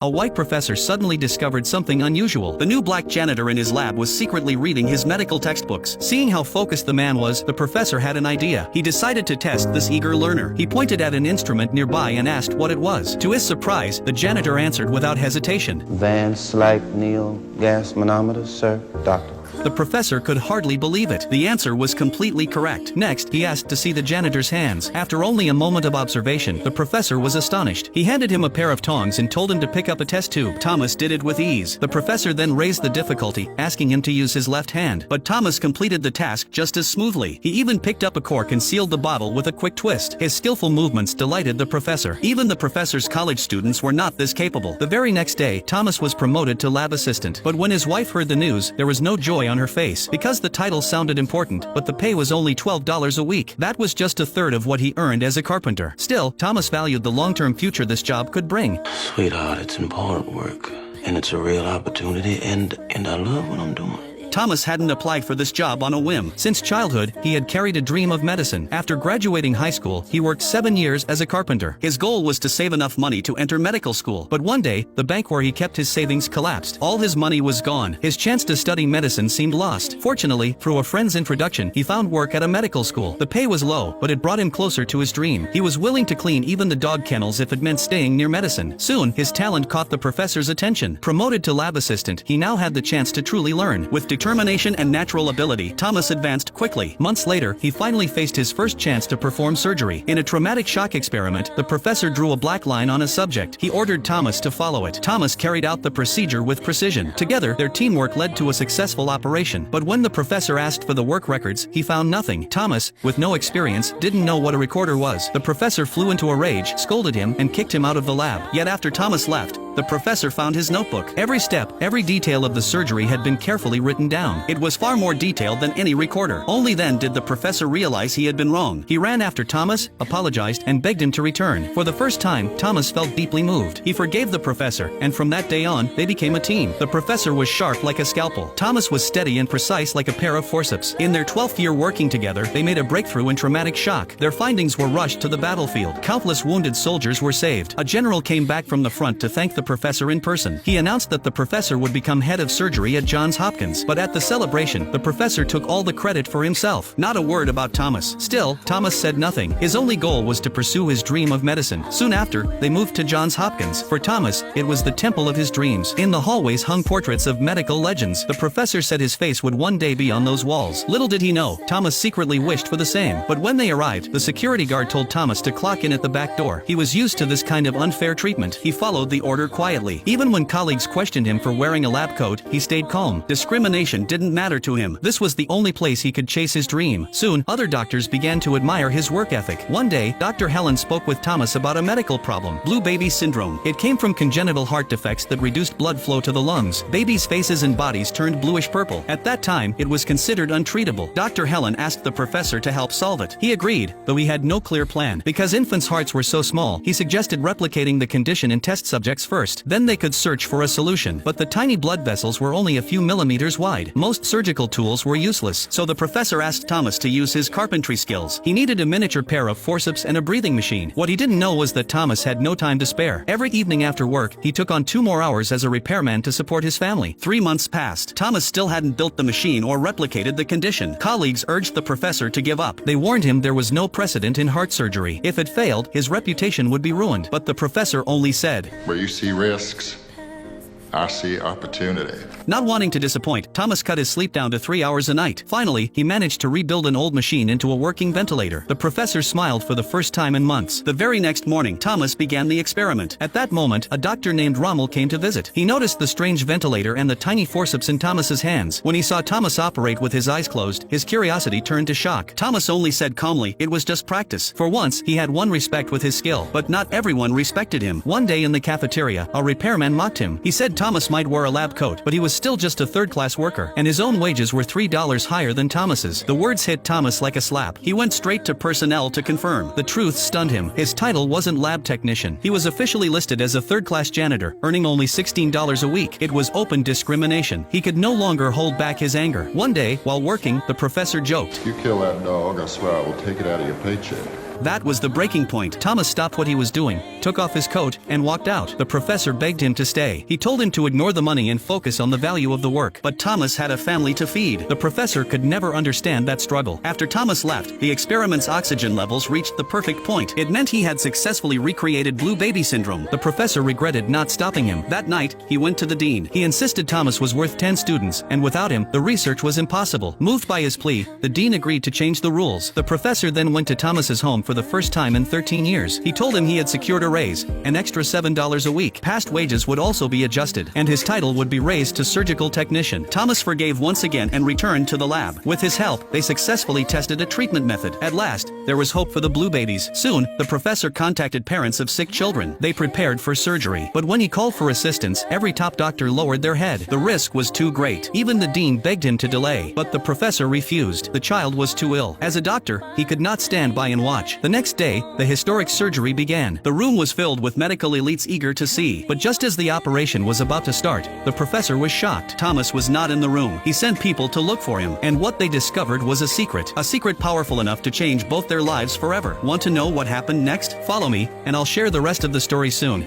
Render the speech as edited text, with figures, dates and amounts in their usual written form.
A white professor suddenly discovered something unusual. The new black janitor in his lab was secretly reading his medical textbooks. Seeing how focused the man was, the professor had an idea. He decided to test this eager learner. He pointed at an instrument nearby and asked what it was. To his surprise, the janitor answered without hesitation. Van Slyke Neal gas manometer, sir, doctor. The professor could hardly believe it. The answer was completely correct. Next, he asked to see the janitor's hands. After only a moment of observation, the professor was astonished. He handed him a pair of tongs and told him to pick up a test tube. Thomas did it with ease. The professor then raised the difficulty, asking him to use his left hand. But Thomas completed the task just as smoothly. He even picked up a cork and sealed the bottle with a quick twist. His skillful movements delighted the professor. Even the professor's college students were not this capable. The very next day, Thomas was promoted to lab assistant. But when his wife heard the news, there was no joy on her face, because the title sounded important, but the pay was only $12 a week. That was just a third of what he earned as a carpenter. Still, Thomas valued the long-term future this job could bring. Sweetheart, it's important work, and it's a real opportunity, and I love what I'm doing. Thomas hadn't applied for this job on a whim. Since childhood, he had carried a dream of medicine. After graduating high school, he worked 7 years as a carpenter. His goal was to save enough money to enter medical school. But one day, the bank where he kept his savings collapsed. All his money was gone. His chance to study medicine seemed lost. Fortunately, through a friend's introduction, he found work at a medical school. The pay was low, but it brought him closer to his dream. He was willing to clean even the dog kennels if it meant staying near medicine. Soon, his talent caught the professor's attention. Promoted to lab assistant, he now had the chance to truly learn. With determination and natural ability, Thomas advanced quickly. Months later, he finally faced his first chance to perform surgery. In a traumatic shock experiment, the professor drew a black line on a subject. He ordered Thomas to follow it. Thomas carried out the procedure with precision. Together, their teamwork led to a successful operation. But when the professor asked for the work records, he found nothing. Thomas, with no experience, didn't know what a recorder was. The professor flew into a rage, scolded him, and kicked him out of the lab. Yet after Thomas left, the professor found his notebook. Every step, every detail of the surgery had been carefully written down. It was far more detailed than any recorder. Only then did the professor realize he had been wrong. He ran after Thomas, apologized, and begged him to return. For the first time, Thomas felt deeply moved. He forgave the professor, and from that day on, they became a team. The professor was sharp like a scalpel. Thomas was steady and precise like a pair of forceps. In their 12th year working together, they made a breakthrough in traumatic shock. Their findings were rushed to the battlefield. Countless wounded soldiers were saved. A general came back from the front to thank the professor in person. He announced that the professor would become head of surgery at Johns Hopkins. But at the celebration, the professor took all the credit for himself. Not a word about Thomas. Still, Thomas said nothing. His only goal was to pursue his dream of medicine. Soon after, they moved to Johns Hopkins. For Thomas, it was the temple of his dreams. In the hallways hung portraits of medical legends. The professor said his face would one day be on those walls. Little did he know, Thomas secretly wished for the same. But when they arrived, the security guard told Thomas to clock in at the back door. He was used to this kind of unfair treatment. He followed the order quietly. Even when colleagues questioned him for wearing a lab coat, he stayed calm. Discrimination didn't matter to him. This was the only place he could chase his dream. Soon, other doctors began to admire his work ethic. One day, Dr. Helen spoke with Thomas about a medical problem, blue baby syndrome. It came from congenital heart defects that reduced blood flow to the lungs. Babies' faces and bodies turned bluish purple. At that time, it was considered untreatable. Dr. Helen asked the professor to help solve it. He agreed, though he had no clear plan. Because infants' hearts were so small, he suggested replicating the condition in test subjects first. Then they could search for a solution. But the tiny blood vessels were only a few millimeters wide. Most surgical tools were useless, so the professor asked Thomas to use his carpentry skills. He needed a miniature pair of forceps and a breathing machine. What he didn't know was that Thomas had no time to spare. Every evening after work, he took on 2 more hours as a repairman to support his family. 3 months passed. Thomas still hadn't built the machine or replicated the condition. Colleagues urged the professor to give up. They warned him there was no precedent in heart surgery. If it failed, his reputation would be ruined. But the professor only said, "Where you see risks, I see opportunity." Not wanting to disappoint, Thomas cut his sleep down to 3 hours a night. Finally, he managed to rebuild an old machine into a working ventilator. The professor smiled for the first time in months. The very next morning, Thomas began the experiment. At that moment, a doctor named Rommel came to visit. He noticed the strange ventilator and the tiny forceps in Thomas's hands. When he saw Thomas operate with his eyes closed, his curiosity turned to shock. Thomas only said calmly, it was just practice. For once, he had won respect with his skill, but not everyone respected him. One day in the cafeteria, a repairman mocked him. He said Thomas might wear a lab coat, but he was still just a third-class worker, and his own wages were $3 higher than Thomas's. The words hit Thomas like a slap. He went straight to personnel to confirm. The truth stunned him. His title wasn't lab technician. He was officially listed as a third-class janitor, earning only $16 a week. It was open discrimination. He could no longer hold back his anger. One day, while working, the professor joked, "You kill that dog, I swear I will take it out of your paycheck." That was the breaking point. Thomas stopped what he was doing, took off his coat, and walked out. The professor begged him to stay. He told him to ignore the money and focus on the value of the work. But Thomas had a family to feed. The professor could never understand that struggle. After Thomas left, the experiment's oxygen levels reached the perfect point. It meant he had successfully recreated blue baby syndrome. The professor regretted not stopping him. That night, he went to the dean. He insisted Thomas was worth 10 students, and without him, the research was impossible. Moved by his plea, the dean agreed to change the rules. The professor then went to Thomas's home for the first time in 13 years. He told him he had secured a raise, an extra $7 a week. Past wages would also be adjusted, and his title would be raised to surgical technician. Thomas forgave once again and returned to the lab. With his help, they successfully tested a treatment method. At last, there was hope for the blue babies. Soon, the professor contacted parents of sick children. They prepared for surgery. But when he called for assistance, every top doctor lowered their head. The risk was too great. Even the dean begged him to delay, but the professor refused. The child was too ill. As a doctor, he could not stand by and watch. The next day, the historic surgery began. The room was filled with medical elites eager to see. But just as the operation was about to start, the professor was shocked. Thomas was not in the room. He sent people to look for him, and what they discovered was a secret powerful enough to change both their lives forever. Want to know what happened next? Follow me, and I'll share the rest of the story soon.